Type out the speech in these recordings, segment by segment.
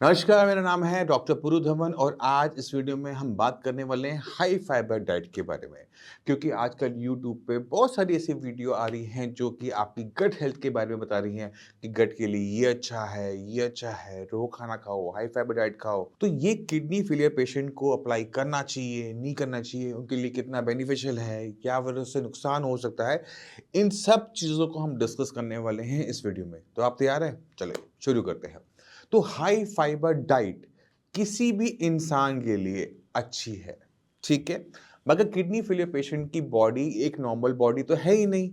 नमस्कार, मेरा नाम है डॉक्टर पुरु धवन और आज इस वीडियो में हम बात करने वाले हैं हाई फाइबर डाइट के बारे में। क्योंकि आजकल यूट्यूब पे बहुत सारी ऐसी वीडियो आ रही हैं जो कि आपकी गट हेल्थ के बारे में बता रही हैं कि गट के लिए ये अच्छा है, रो खाना खाओ, हाई फाइबर डाइट खाओ। तो ये किडनी फेलियर पेशेंट को अप्लाई करना चाहिए, नहीं करना चाहिए, उनके लिए कितना बेनिफिशियल है, क्या वजह से नुकसान हो सकता है, इन सब चीज़ों को हम डिस्कस करने वाले हैं इस वीडियो में। तो आप तैयार हैं? चलिए शुरू करते हैं। तो हाई फाइबर डाइट किसी भी इंसान के लिए अच्छी है, ठीक है? मगर किडनी फेलियर पेशेंट की बॉडी एक नॉर्मल बॉडी तो है ही नहीं।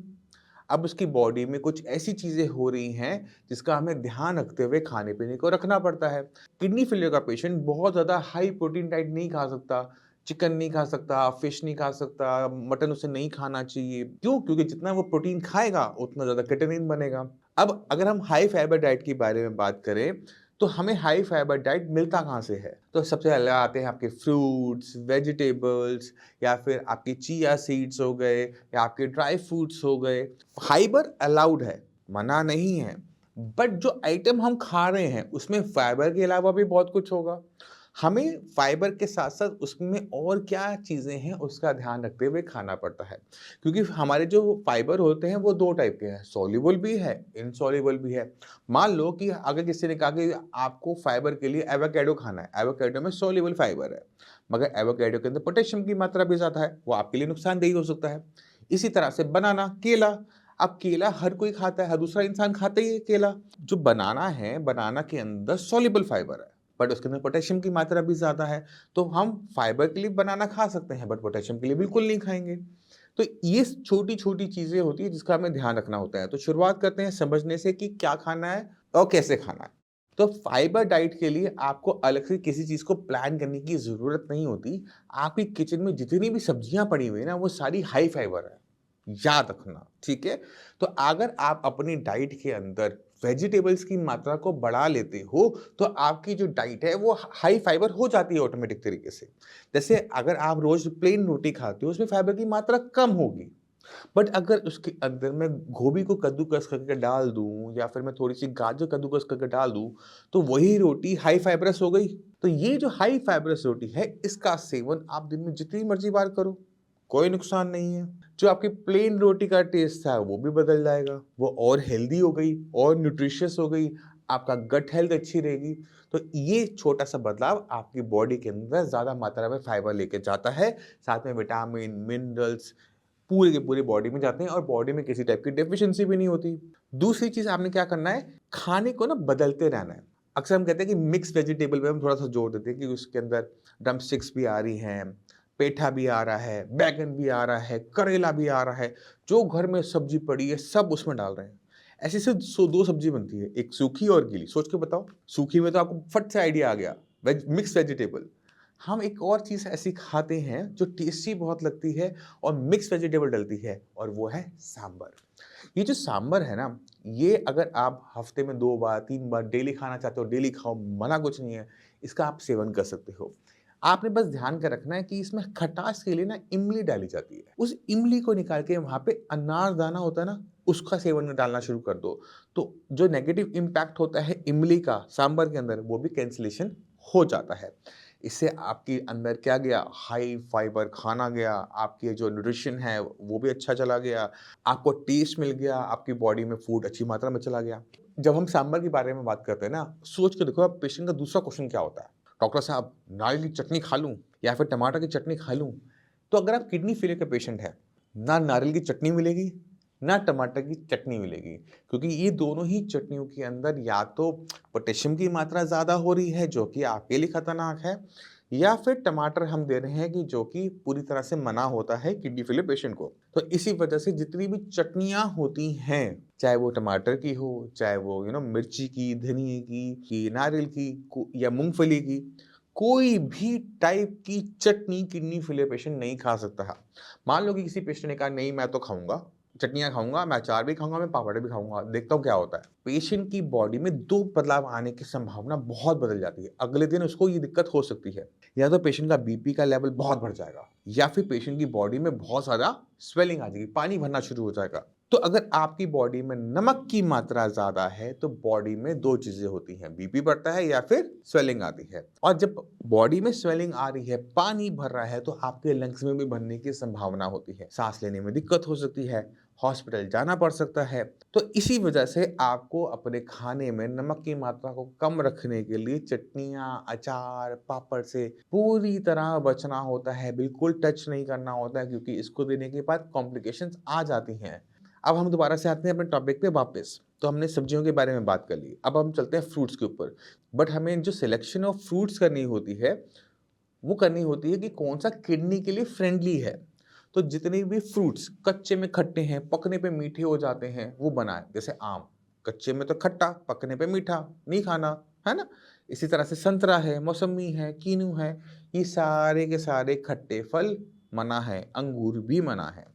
अब उसकी बॉडी में कुछ ऐसी चीज़ें हो रही हैं जिसका हमें ध्यान रखते हुए खाने-पीने को रखना पड़ता है। किडनी फेलियर का पेशेंट बहुत ज़्यादा हाई प्रोटीन डाइट नहीं खा सकता, चिकन नहीं खा सकता, फिश नहीं खा सकता, मटन उसे नहीं खाना चाहिए। क्यों? क्योंकि जितना वो प्रोटीन खाएगा उतना ज़्यादा केटोनिन बनेगा। अब अगर हम हाई फाइबर डाइट के बारे में बात करें, तो हमें हाई फाइबर डाइट मिलता कहाँ से है? तो सबसे पहले आते हैं आपके फ्रूट्स, वेजिटेबल्स या फिर आपके चिया सीड्स हो गए या आपके ड्राई फ्रूट्स हो गए। फाइबर अलाउड है, मना नहीं है, बट जो आइटम हम खा रहे हैं उसमें फाइबर के अलावा भी बहुत कुछ होगा। हमें फाइबर के साथ-साथ उसमें और क्या चीज़ें हैं उसका ध्यान रखते हुए खाना पड़ता है। क्योंकि हमारे जो फाइबर होते हैं वो 2 टाइप के हैं, सॉल्युबल भी है, इनसॉल्युबल भी है। मान लो कि अगर किसी ने कहा कि आपको फाइबर के लिए एवोकाडो खाना है, एवोकाडो में सॉल्युबल फाइबर है, मगर एवोकाडो के अंदर पोटेशियम की मात्रा भी ज़्यादा है, वो आपके लिए नुकसानदेही हो सकता है। इसी तरह से बनाना, केला, अब केला हर कोई खाता है, हर दूसरा इंसान खाता ही है केला। जो बनाना है, बनाना के अंदर सॉल्युबल फाइबर है, बट उसके अंदर पोटेशियम की मात्रा भी ज़्यादा है, तो हम फाइबर के लिए बनाना खा सकते हैं, बट पोटेशियम के लिए बिल्कुल नहीं खाएँगे। तो ये छोटी-छोटी चीज़ें होती हैं जिसका हमें ध्यान रखना होता है। तो शुरुआत करते हैं समझने से कि क्या खाना है और कैसे खाना है। तो फाइबर डाइट के लिए आपको अलग से किसी चीज़ को प्लान करने की ज़रूरत नहीं होती। आपकी किचन में जितनी भी सब्जियाँ पड़ी हुई हैं ना, वो सारी हाई फाइबर है। याद रखना, ठीक है? तो अगर आप अपनी डाइट के अंदर वेजिटेबल्स की मात्रा को बढ़ा लेते हो, तो आपकी जो डाइट है वो हाई फाइबर हो जाती है ऑटोमेटिक तरीके से। जैसे अगर आप रोज़ प्लेन रोटी खाते हो, उसमें फाइबर की मात्रा कम होगी। बट अगर उसके अंदर मैं गोभी को कद्दूकस करके डाल दूँ या फिर मैं थोड़ी-सी गाजर कद्दूकस करके डाल दूँ, तो वही रोटी हाई फाइबरस हो गई। तो ये जो हाई फाइबरस रोटी है, इसका सेवन आप दिन में जितनी मर्ज़ी बार करो, कोई नुकसान नहीं है। जो आपकी प्लेन रोटी का टेस्ट था, वो भी बदल जाएगा। वो और हेल्दी हो गई और न्यूट्रिशियस हो गई, आपका गट हेल्थ अच्छी रहेगी। तो ये छोटा-सा बदलाव आपकी बॉडी के अंदर ज़्यादा मात्रा में फाइबर लेके जाता है, साथ में विटामिन, मिनरल्स पूरे के पूरे बॉडी में जाते हैं और बॉडी में किसी टाइप की डेफिशिएंसी भी नहीं होती। दूसरी चीज़ आपने क्या करना है, खाने को ना बदलते रहना है। अक्सर हम कहते हैं कि मिक्स वेजिटेबल पे हम थोड़ा-सा जोर देते हैं कि उसके अंदर ड्रम स्टिक्स भी आ रही हैं, पेठा भी आ रहा है, बैंगन भी आ रहा है, करेला भी आ रहा है, जो घर में सब्ज़ी पड़ी है सब उसमें डाल रहे हैं। ऐसे से 2 सब्ज़ी बनती है, एक सूखी और गीली, सोच के बताओ? सूखी में तो आपको फट से आइडिया आ गया, मिक्स वेजिटेबल। हम एक और चीज़ ऐसी खाते हैं जो टेस्टी बहुत लगती है और मिक्स वेजिटेबल डलती है और वो है सांभर। ये जो सांभर है ना, ये अगर आप हफ्ते में 2 बार, 3 बार डेली खाना चाहते हो, डेली खाओ, मना कुछ नहीं है। इसका आप सेवन कर सकते हो। आपने बस ध्यान का रखना है कि इसमें खटास के लिए ना इमली डाली जाती है। उस इमली को निकाल के वहाँ पे अनारदाना होता है ना, उसका सेवन डालना शुरू कर दो। तो जो नेगेटिव इम्पैक्ट होता है इमली का सांभर के अंदर, वो भी कैंसलेशन हो जाता है। इससे आपके अंदर क्या गया, हाई फाइबर खाना गया, आपके जो न्यूट्रिशन है वो भी अच्छा चला गया, आपको टेस्ट मिल गया, आपकी बॉडी में फूड अच्छी मात्रा में चला गया। जब हम सांभर के बारे में बात करते हैं ना, सोच के देखो अब पेशेंट का दूसरा क्वेश्चन क्या होता है, डॉक्टर साहब नारियल की चटनी खा लूँ या फिर टमाटर की चटनी खा लूँ? तो अगर आप किडनी फेलियर के पेशेंट हैं, ना नारियल की चटनी मिलेगी, ना टमाटर की चटनी मिलेगी, क्योंकि ये दोनों ही चटनियों के अंदर या तो पोटेशियम की मात्रा ज़्यादा हो रही है जो कि आपके लिए खतरनाक है, या फिर टमाटर हम दे रहे हैं कि जो कि पूरी तरह से मना होता है किडनी फेलियर पेशेंट को। तो इसी वजह से जितनी भी चटनियाँ होती हैं, चाहे वो टमाटर की हो, चाहे वो मिर्ची की, धनिये की, कि नारियल की को या मूँगफली की, कोई भी टाइप की चटनी किडनी फेलियर पेशेंट नहीं खा सकता है। मान लो कि किसी पेशेंट ने कहा नहीं मैं तो खाऊँगा, चटनियाँ खाऊँगा, मैं अचार भी खाऊँगा, मैं पापड़ भी खाऊँगा, देखता हूँ क्या होता है। पेशेंट की बॉडी में 2 बदलाव आने की संभावना बहुत बदल जाती है। अगले दिन उसको ये दिक्कत हो सकती है, या तो पेशेंट का बीपी का लेवल बहुत बढ़ जाएगा या फिर पेशेंट की बॉडी में बहुत ज़्यादा स्वेलिंग आ जाएगी, पानी भरना शुरू हो जाएगा। तो अगर आपकी बॉडी में नमक की मात्रा ज़्यादा है, तो बॉडी में 2 चीज़ें होती हैं, बीपी बढ़ता है या फिर स्वेलिंग आती है। और जब बॉडी में स्वेलिंग आ रही है, पानी भर रहा है, तो आपके लंग्स में भी भरने की संभावना होती है। सांस लेने में दिक्कत हो सकती है, हॉस्पिटल जाना पड़ सकता है। तो इसी वजह से आपको अपने खाने में नमक की मात्रा को कम रखने के लिए चटनियाँ, अचार, पापड़ से पूरी तरह बचना होता है, बिल्कुल टच नहीं करना होता है, क्योंकि इसको देने के बाद कॉम्प्लिकेशंस आ जाती हैं। अब हम दोबारा से आते हैं अपने टॉपिक पे वापस। तो हमने सब्जियों के बारे में बात कर ली। अब हम चलते हैं फ्रूट्स के ऊपर। बट हमें जो सिलेक्शन ऑफ फ्रूट्स करनी होती है, वो करनी होती है कि कौन-सा किडनी के लिए फ्रेंडली है। तो जितने भी फ्रूट्स कच्चे में खट्टे हैं, पकने पे मीठे हो जाते हैं, वो बनाएँ। जैसे आम, कच्चे में तो खट्टा, पकने पे मीठा, नहीं खाना, है ना? इसी तरह से संतरा है, मौसम्मी है, कीनू है, ये सारे के सारे खट्टे फल मना है, अंगूर भी मना है।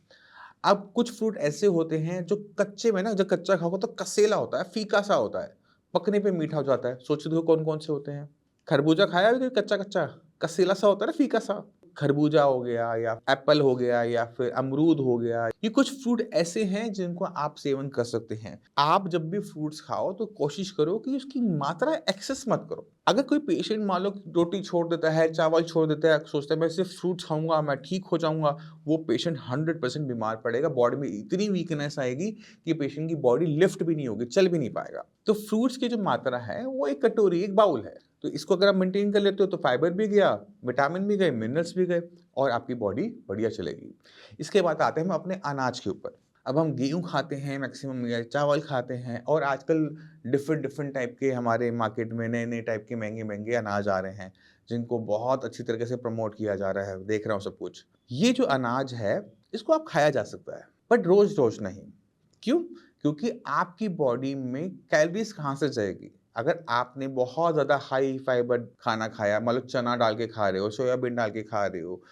अब कुछ फ्रूट ऐसे होते हैं जो कच्चे में ना, जब कच्चा खाओगे तो कसेला होता है, फीका-सा होता है, पकने पे मीठा हो जाता है। सोच देखो कौन-कौन से होते हैं? खरबूजा खाया है कभी कच्चा-कच्चा? कसेला-सा होता है ना, फीका-सा। खरबूजा हो गया या एप्पल हो गया या फिर अमरूद हो गया। ये कुछ फ्रूट ऐसे हैं जिनको आप सेवन कर सकते हैं। आप जब भी फ्रूट्स खाओ तो कोशिश करो कि उसकी मात्रा एक्सेस मत करो। अगर कोई पेशेंट मान लो रोटी छोड़ देता है, चावल छोड़ देता है, सोचता है मैं सिर्फ फ्रूट्स खाऊँगा, मैं ठीक हो जाऊँगा, वो पेशेंट 100% बीमार पड़ेगा। बॉडी में इतनी वीकनेस आएगी कि पेशेंट की बॉडी लिफ्ट भी नहीं होगी, चल भी नहीं पाएगा। तो फ्रूट्स की जो मात्रा है वो एक कटोरी, एक बाउल है। तो इसको अगर आप मेंटेन कर लेते हो तो फाइबर भी गया, विटामिन भी गए, मिनरल्स भी गए और आपकी बॉडी बढ़िया चलेगी। इसके बाद आते हैं हम अपने अनाज के ऊपर। अब हम गेहूँ खाते हैं मैक्सिमम या चावल खाते हैं और आजकल डिफरेंट डिफरेंट टाइप के हमारे मार्केट में नए-नए टाइप के महँगे-महँगे अनाज आ रहे हैं, जिनको बहुत अच्छी तरीके से प्रमोट किया जा रहा है, देख रहा हूँ सब कुछ। ये जो अनाज है, इसको आप खाया जा सकता है, बट रोज़-रोज़ नहीं। क्यों? क्योंकि आपकी बॉडी में कैलोरीज़ कहाँ से जाएगी? अगर आपने बहुत ज़्यादा हाई फाइबर खाना खाया, मान लो चना डाल के खा रहे हो, सोयाबीन डाल के खा रहे हो,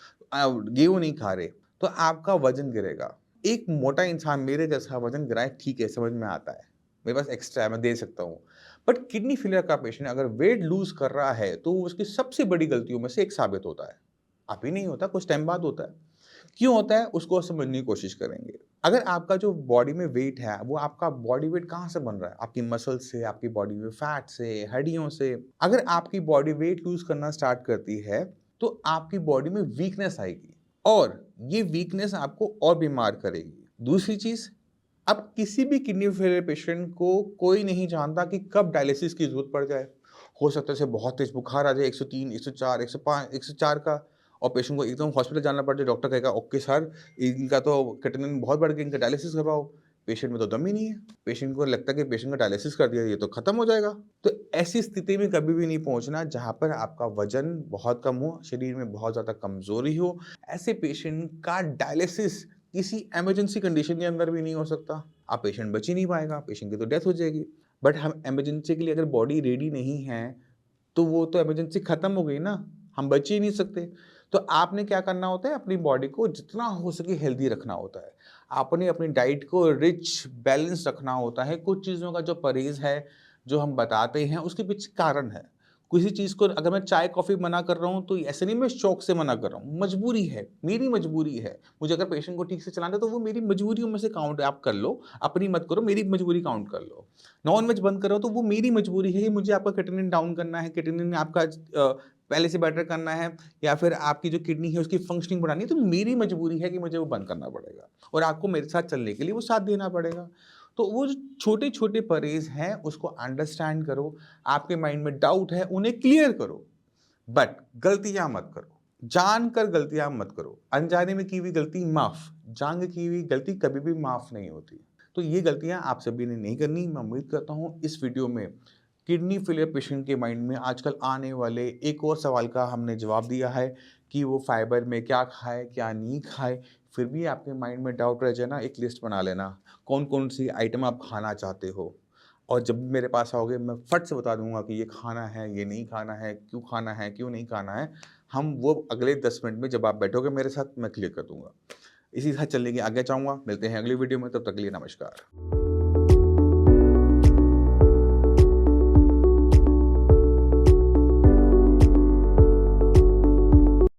गेहूँ नहीं खा रहे, तो आपका वज़न गिरेगा। एक मोटा इंसान मेरे जैसा वज़न गिराए, ठीक है, समझ में आता है। मेरे पास एक्स्ट्रा है, मैं दे सकता हूँ। बट किडनी फेलियर का पेशेंट अगर वेट लूज़ कर रहा है, तो वो उसकी सबसे बड़ी गलतियों में से एक साबित होता है। अभी नहीं होता, कुछ टाइम बाद होता है। क्यों होता है? उसको समझने की कोशिश करेंगे। अगर आपका जो बॉडी में वेट है, वो आपका बॉडी वेट कहाँ से बन रहा है? आपकी मसल से, आपकी बॉडी में फैट से, हड्डियों से। अगर आपकी बॉडी वेट लूज़ करना स्टार्ट करती है, तो आपकी बॉडी में वीकनेस आएगी और ये वीकनेस आपको और बीमार करेगी। दूसरी चीज़, अब किसी भी किडनी फेलियर पेशेंट को कोई नहीं जानता कि कब डायलिसिस की ज़रूरत पड़ जाए। हो सकता है उसे बहुत तेज़ बुखार आ जाए, 103, 104, 105, 104 का, और पेशेंट को एकदम हॉस्पिटल जाना पड़ जाए। डॉक्टर कहेगा ओके सर, इनका तो क्रेटिनिन बहुत बढ़ गया, इनका डायलिसिस करवाओ। पेशेंट में तो दम ही नहीं है। पेशेंट को लगता है कि पेशेंट का डायलिसिस कर दिया, ये तो खत्म हो जाएगा। तो ऐसी स्थिति में कभी भी नहीं पहुँचना जहाँ पर आपका वज़न बहुत कम हो, शरीर में बहुत ज़्यादा कमज़ोरी हो। ऐसे पेशेंट का डायलिसिस किसी इमरजेंसी कंडीशन के अंदर भी नहीं हो सकता। अब पेशेंट बच ही नहीं पाएगा, पेशेंट की तो डेथ हो जाएगी। बट हम इमरजेंसी के लिए अगर बॉडी रेडी नहीं है, तो वो तो इमरजेंसी खत्म हो गई ना, हम बच ही नहीं सकते। तो आपने क्या करना होता है, अपनी बॉडी को जितना हो सके हेल्दी रखना होता है। आपने अपनी डाइट को रिच, बैलेंस रखना होता है। कुछ चीज़ों का जो परहेज़ है, जो हम बताते हैं, उसके पीछे कारण है। किसी चीज़ को अगर मैं चाय-कॉफ़ी मना कर रहा हूँ, तो ऐसे नहीं मैं शौक से मना कर रहा हूँ, मजबूरी है, मेरी मजबूरी है। मुझे अगर पेशेंट को ठीक से चलाना है, तो वो मेरी मजबूरियों में से काउंट आप कर लो, अपनी मत करो, मेरी मजबूरी काउंट कर लो। नॉन-वेज बंद कर रहा हूँ, तो वो मेरी मजबूरी है कि मुझे आपका क्रेटिनिन डाउन करना है, क्रेटिनिन आपका पहले से बेटर करना है, या फिर आपकी जो किडनी है उसकी फंक्शनिंग बढ़ानी है, तो मेरी मजबूरी है कि मुझे वो बंद करना पड़ेगा और आपको मेरे साथ चलने के लिए वो साथ देना पड़ेगा। तो वो जो छोटे-छोटे परहेज़ हैं उसको अंडरस्टैंड करो, आपके माइंड में डाउट है उन्हें क्लियर करो, बट गलतियाँ मत करो। जानकर गलतियाँ मत करो। अनजाने में की हुई गलती माफ़, जान के की हुई गलती कभी भी माफ़ नहीं होती। तो ये गलतियाँ आप सभी ने नहीं करनी। मैं उम्मीद करता हूँ इस वीडियो में किडनी फेलियर पेशेंट के माइंड में आजकल आने वाले एक और सवाल का हमने जवाब दिया है कि वो फाइबर में क्या खाए, क्या नहीं खाए। फिर भी आपके माइंड में डाउट रह जाए ना, एक लिस्ट बना लेना, कौन-कौन सी आइटम आप खाना चाहते हो। और जब भी मेरे पास आओगे मैं फट से बता दूँगा कि ये खाना है, ये नहीं खाना है, क्यों खाना है, क्यों नहीं खाना है। हम वो अगले 10 मिनट में जब आप बैठोगे मेरे साथ, मैं क्लियर कर दूँगा। इसी के साथ चलने की आज्ञा चाहूँगा। मिलते हैं अगली वीडियो में, तब तक के लिए नमस्कार।